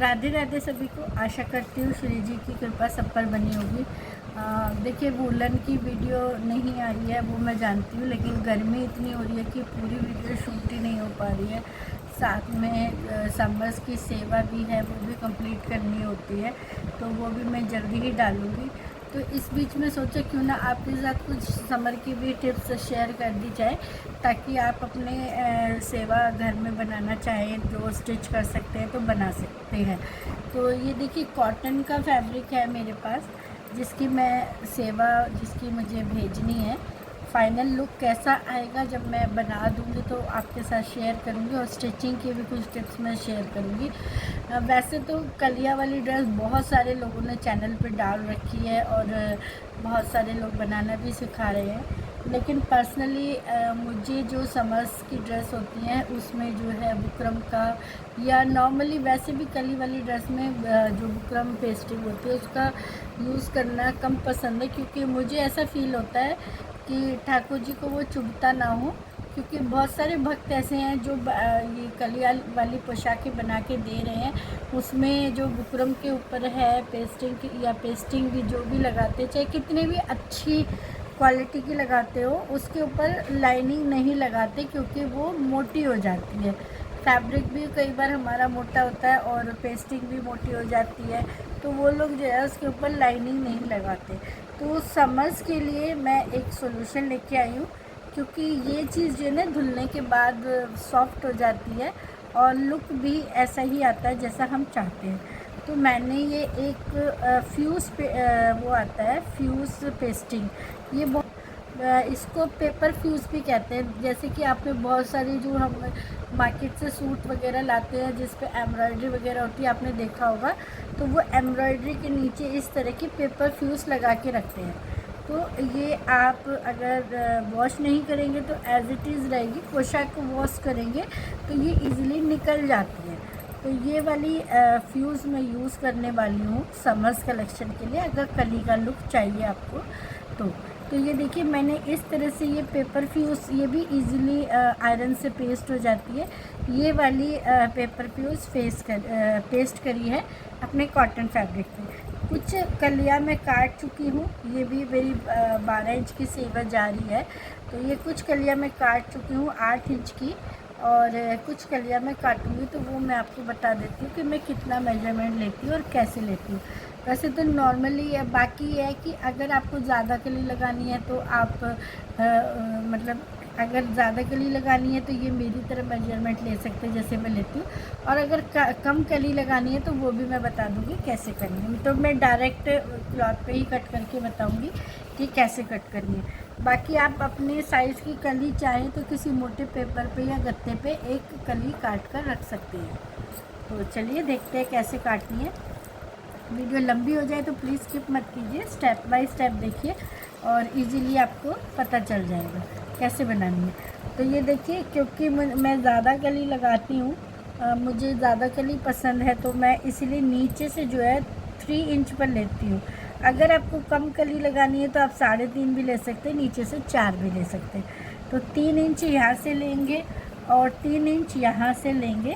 राधे राधे सभी को। आशा करती हूँ श्री जी की कृपा सब पर बनी होगी। देखिए, वूलन की वीडियो नहीं आ रही है वो मैं जानती हूँ, लेकिन गर्मी इतनी हो रही है कि पूरी वीडियो शूट ही नहीं हो पा रही है। साथ में समर्स की सेवा भी है, वो भी कंप्लीट करनी होती है, तो वो भी मैं जल्दी ही डालूँगी। तो इस बीच में सोचा क्यों ना आपके साथ कुछ समर की भी टिप्स शेयर कर दी जाए, ताकि आप अपने सेवा घर में बनाना चाहें जो स्टिच कर सकते हैं तो बना सकते हैं। तो ये देखिए, कॉटन का फैब्रिक है मेरे पास, जिसकी मैं सेवा जिसकी मुझे भेजनी है। फाइनल लुक कैसा आएगा जब मैं बना दूँगी तो आपके साथ शेयर करूँगी, और स्टिचिंग की भी कुछ टिप्स मैं शेयर करूँगी। वैसे तो कलिया वाली ड्रेस बहुत सारे लोगों ने चैनल पे डाल रखी है, और बहुत सारे लोग बनाना भी सिखा रहे हैं, लेकिन पर्सनली मुझे जो समर्स की ड्रेस होती हैं उसमें जो है बुकरम का, या नॉर्मली वैसे भी कली वाली ड्रेस में जो बुकरम पेस्टिंग होती है उसका यूज़ करना कम पसंद है, क्योंकि मुझे ऐसा फ़ील होता है कि ठाकुर जी को वो चुभता ना हो। क्योंकि बहुत सारे भक्त ऐसे हैं जो ये कलिया वाली पोशाकें बना के दे रहे हैं, उसमें जो बुकरम के ऊपर है पेस्टिंग या पेस्टिंग भी जो भी लगाते, चाहे कितने भी अच्छी क्वालिटी की लगाते हो, उसके ऊपर लाइनिंग नहीं लगाते, क्योंकि वो मोटी हो जाती है। फैब्रिक भी कई बार हमारा मोटा होता है और पेस्टिंग भी मोटी हो जाती है, तो वो लोग जो है उसके ऊपर लाइनिंग नहीं लगाते। तो समर्स के लिए मैं एक सॉल्यूशन लेके आई हूँ, क्योंकि ये चीज़ जो है ना धुलने के बाद सॉफ्ट हो जाती है, और लुक भी ऐसा ही आता है जैसा हम चाहते हैं। तो मैंने ये एक फ्यूज़ वो आता है फ्यूज़ पेस्टिंग, ये बहुत इसको पेपर फ्यूज़ भी कहते हैं। जैसे कि आपने बहुत सारी जो हम मार्केट से सूट वगैरह लाते हैं जिस पे एम्ब्रॉयडरी वगैरह होती है, आपने देखा होगा, तो वो एम्ब्रॉयडरी के नीचे इस तरह की पेपर फ्यूज़ लगा के रखते हैं। तो ये आप अगर वॉश नहीं करेंगे तो एज़ इट इज़ रहेगी, पोशाक को वॉश करेंगे तो ये इजीली निकल जाती है। तो ये वाली फ्यूज़ मैं यूज़ करने वाली हूँ समर्स कलेक्शन के लिए, अगर कली का लुक चाहिए आपको तो ये देखिए, मैंने इस तरह से ये पेपर फ्यूज़, ये भी इजीली आयरन से पेस्ट हो जाती है। ये वाली पेपर फ्यूज़ पेस्ट करी है अपने कॉटन फैब्रिक पे। कुछ कलियाँ मैं काट चुकी हूँ, ये भी मेरी 12 इंच की सेवा जारी है। तो ये कुछ कलियाँ मैं काट चुकी हूँ 8 इंच की, और कुछ कलियाँ मैं काटूँगी तो वो मैं आपको बता देती हूँ कि मैं कितना मेजरमेंट लेती हूँ और कैसे लेती हूँ। वैसे तो नॉर्मली बाकी ये है कि अगर आपको ज़्यादा कली लगानी है तो आप मतलब अगर ज़्यादा कली लगानी है तो ये मेरी तरह मेजरमेंट ले सकते हैं जैसे मैं लेती हूँ, और अगर कम कली लगानी है तो वो भी मैं बता दूँगी कैसे करनी है। तो मैं डायरेक्ट क्लॉथ पे ही कट करके बताऊँगी कि कैसे कट करनी है। बाकी आप अपने साइज़ की कली चाहें तो किसी मोटे पेपर पे या गत्ते पे एक कली काट कर रख सकते हैं। तो चलिए देखते हैं कैसे काटनी है। वीडियो लंबी हो जाए तो प्लीज़ स्किप मत कीजिए, स्टेप बाय स्टेप देखिए और इजीली आपको पता चल जाएगा कैसे बनानी है। तो ये देखिए, क्योंकि मैं ज़्यादा कली लगाती हूँ, मुझे ज़्यादा कली पसंद है, तो मैं इसीलिए नीचे से जो है 3 इंच पर लेती हूँ। अगर आपको कम कली लगानी है तो आप 3.5 भी ले सकते हैं, नीचे से 4 भी ले सकते हैं। तो 3 इंच यहाँ से लेंगे और 3 इंच यहाँ से लेंगे,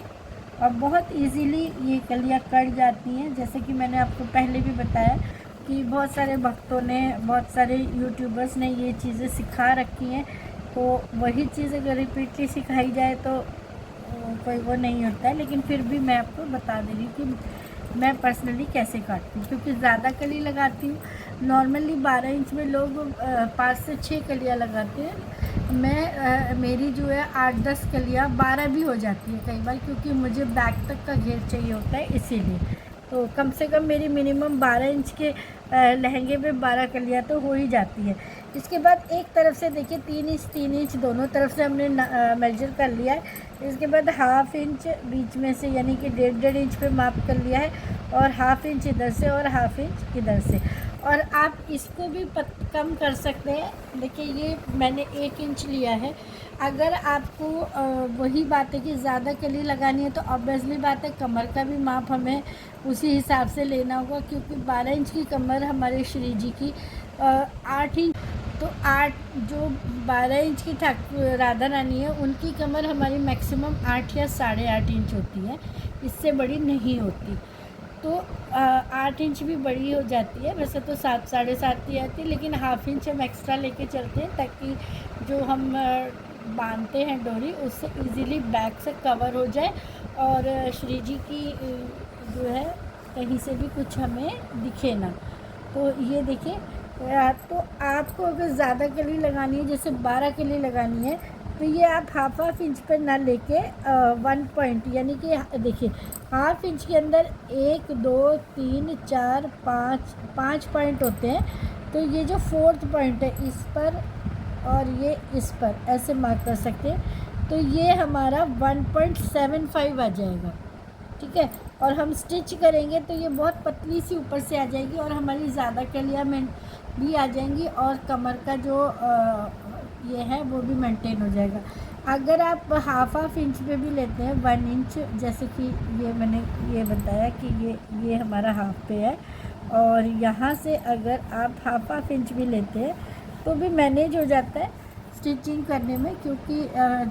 और बहुत इजीली ये कलियाँ कट जाती हैं। जैसे कि मैंने आपको पहले भी बताया कि बहुत सारे भक्तों ने, बहुत सारे यूट्यूबर्स ने ये चीज़ें सिखा रखी हैं, तो वही चीज़ अगर रिपीटली सिखाई जाए तो कोई वो नहीं होता है। लेकिन फिर भी मैं आपको बता दे रही हूँ कि मैं पर्सनली कैसे काटती हूँ, क्योंकि ज़्यादा कली लगाती हूँ। नॉर्मली 12 इंच में लोग 5 से 6 कलियाँ लगाते हैं, मैं मेरी जो है 8-10 कलियाँ 12 भी हो जाती है कई बार, क्योंकि मुझे बैक तक का घेर चाहिए होता है इसीलिए। तो कम से कम मेरी मिनिमम 12 इंच के लहंगे में 12 कलियाँ तो हो ही जाती है। इसके बाद एक तरफ से देखिए 3 इंच दोनों तरफ से हमने मेजर कर लिया है। इसके बाद हाफ इंच बीच में से, यानी कि 1.5 इंच पे माप कर लिया है, और हाफ इंच इधर से और हाफ इंच इधर से। और आप इसको भी कम कर सकते हैं। देखिए, ये मैंने 1 इंच लिया है। अगर आपको वही बात है कि ज़्यादा कली लगानी है तो ऑब्वियसली बात है कमर का भी माप हमें उसी हिसाब से लेना होगा, क्योंकि 12 इंच की कमर हमारे श्री जी की 8 इंच, तो 8 जो 12 इंच की राधा रानी है उनकी कमर हमारी मैक्सिमम 8 या 8.5 इंच होती है, इससे बड़ी नहीं होती। तो 8 इंच भी बड़ी हो जाती है। वैसे तो 7 साढ़े 7 ही आती है, लेकिन हाफ इंच हम एक्स्ट्रा लेके चलते हैं ताकि जो हम बांधते हैं डोरी उससे इजीली बैक से कवर हो जाए और श्री जी की जो है कहीं से भी कुछ हमें दिखे ना। तो ये देखिए, तो आपको अगर ज़्यादा कली लगानी है, जैसे 12 कली लगानी है, तो ये आप हाफ इंच पर ना लेके 1 पॉइंट, यानी कि देखिए हाफ इंच के अंदर 1 2 3 4 5 पॉइंट होते हैं। तो ये जो 4th पॉइंट है इस पर और ये इस पर ऐसे मार्क कर सकते हैं। तो ये हमारा 1.75 आ जाएगा, ठीक है। और हम स्टिच करेंगे तो ये बहुत पतली सी ऊपर से आ जाएगी और हमारी ज़्यादा कलियाँ भी आ जाएंगी और कमर का जो ये है वो भी मेंटेन हो जाएगा। अगर आप हाफ इंच पे भी लेते हैं 1 इंच, जैसे कि ये मैंने ये बताया कि ये हमारा हाफ पे है, और यहाँ से अगर आप हाफ इंच भी लेते हैं तो भी मैनेज हो जाता है स्टिचिंग करने में, क्योंकि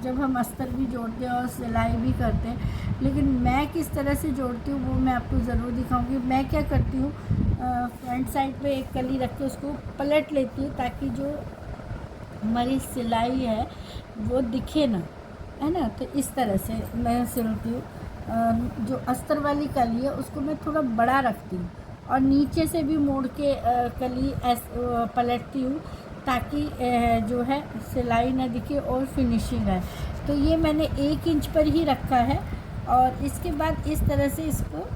जब हम अस्तर भी जोड़ते हैं और सिलाई भी करते हैं। लेकिन मैं किस तरह से जोड़ती हूँ वो मैं आपको ज़रूर दिखाऊंगी। मैं क्या करती हूँ, फ्रंट साइड पे एक कली रख के उसको पलट लेती हूँ ताकि जो हमारी सिलाई है वो दिखे ना, है ना। तो इस तरह से मैं सिलती हूँ। जो अस्तर वाली कली है उसको मैं थोड़ा बड़ा रखती हूँ और नीचे से भी मोड़ के कली पलटती हूँ ताकि जो है सिलाई ना दिखे और फिनिशिंग आए। तो ये मैंने 1 इंच पर ही रखा है और इसके बाद इस तरह से इसको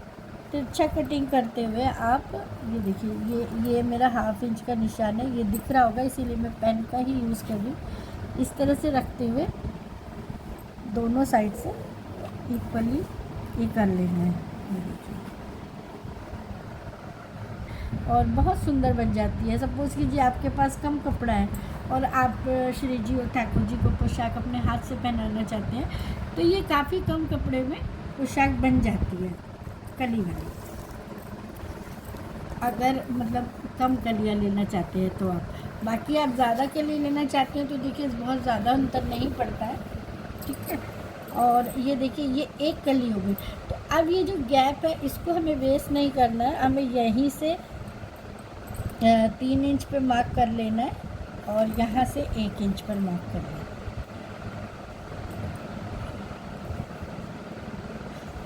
तिरछा कटिंग करते हुए आप ये देखिए, ये मेरा हाफ इंच का निशान है, ये दिख रहा होगा इसीलिए मैं पेन का ही यूज़ कर रही हूँ। इस तरह से रखते हुए दोनों साइड से इक्वली ये कर लेना है, ये देखिए, और बहुत सुंदर बन जाती है। सपोज़ कीजिए आपके पास कम कपड़ा है और आप श्री जी और ठाकुर जी को पोशाक अपने हाथ से पहनाना चाहते हैं, तो ये काफ़ी कम कपड़े में पोशाक बन जाती है कली वाली। अगर मतलब कम कलियाँ लेना चाहते हैं तो आप, बाकी आप ज़्यादा कली लेना चाहते हैं तो देखिए बहुत ज़्यादा अंतर नहीं पड़ता है, ठीक है। और ये देखिए ये एक कली हो गई। तो अब ये जो गैप है इसको हमें वेस्ट नहीं करना है, हमें यहीं से 3 इंच पे मार्क कर लेना है और यहाँ से 1 इंच पर मार्क कर लेना है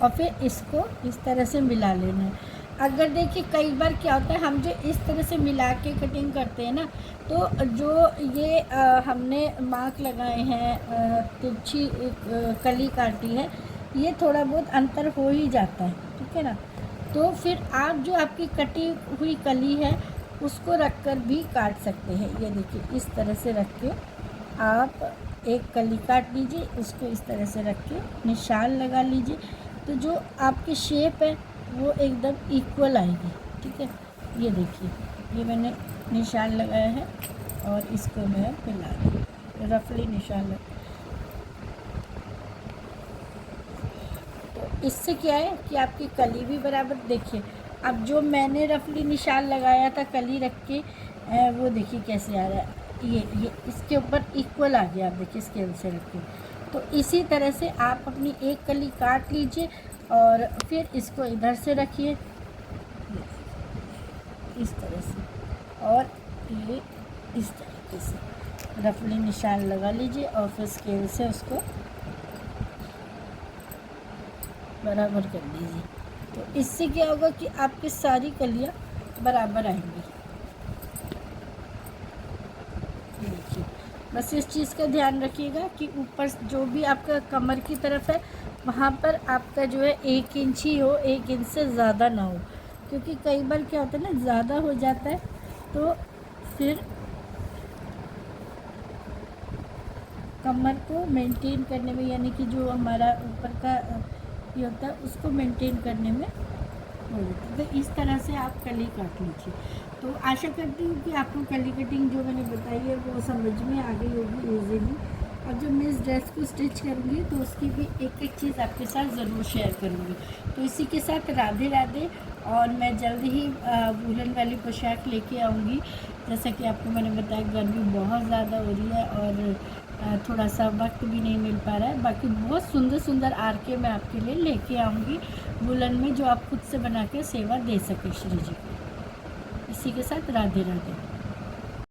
और फिर इसको इस तरह से मिला लेना है। अगर देखिए कई बार क्या होता है, हम जो इस तरह से मिला के कटिंग करते हैं ना, तो जो ये हमने मार्क लगाए हैं, तिरछी कली काटी है, ये थोड़ा बहुत अंतर हो ही जाता है, ठीक है ना। तो फिर आप जो आपकी कटी हुई कली है उसको रख कर भी काट सकते हैं। ये देखिए इस तरह से रख के आप एक कली काट लीजिए, उसको इस तरह से रख के निशान लगा लीजिए, तो जो आपकी शेप है वो एकदम इक्वल आएगी, ठीक है। ये देखिए ये मैंने निशान लगाया है और इसको मैं मिला दूँ, रफली निशान लगा। तो इससे क्या है कि आपकी कली भी बराबर, देखिए अब जो मैंने रफली निशान लगाया था कली रख के, वो देखिए कैसे आ रहा है, ये इसके ऊपर इक्वल आ गया, आप देखिए स्केल से रख के। तो इसी तरह से आप अपनी एक कली काट लीजिए और फिर इसको इधर से रखिए इस तरह से, और ये इस तरीके से रफली निशान लगा लीजिए और फिर स्केल से उसको बराबर कर लीजिए। तो इससे क्या होगा कि आपकी सारी कलियाँ बराबर आएंगी। देखिए बस इस चीज़ का ध्यान रखिएगा कि ऊपर जो भी आपका कमर की तरफ है वहाँ पर आपका जो है 1 इंच ही हो, 1 इंच से ज़्यादा ना हो, क्योंकि कई बार क्या होता है ना, ज़्यादा हो जाता है तो फिर कमर को मेंटेन करने में, यानी कि जो हमारा ऊपर का ये होता है उसको मेंटेन करने में हो जाता है। तो इस तरह से आप कली काट लीजिए। तो आशा करती हूँ कि आपको कली कटिंग जो मैंने बताई है वो समझ में आ गई होगी ईजीली। और जब मैं इस ड्रेस को स्टिच करूँगी तो उसकी भी एक एक चीज़ आपके साथ ज़रूर शेयर करूँगी। तो इसी के साथ राधे राधे, और मैं जल्द ही वूलन वाली पोशाक लेके आऊँगी। जैसा कि आपको मैंने बताया गर्मी बहुत ज़्यादा हो रही है और थोड़ा सा वक्त भी नहीं मिल पा रहा है। बाकी बहुत सुंदर सुंदर आर के मैं आपके लिए लेके आऊँगी वुलन में, जो आप खुद से बना के सेवा दे सके श्री जी को। इसी के साथ राधे राधे।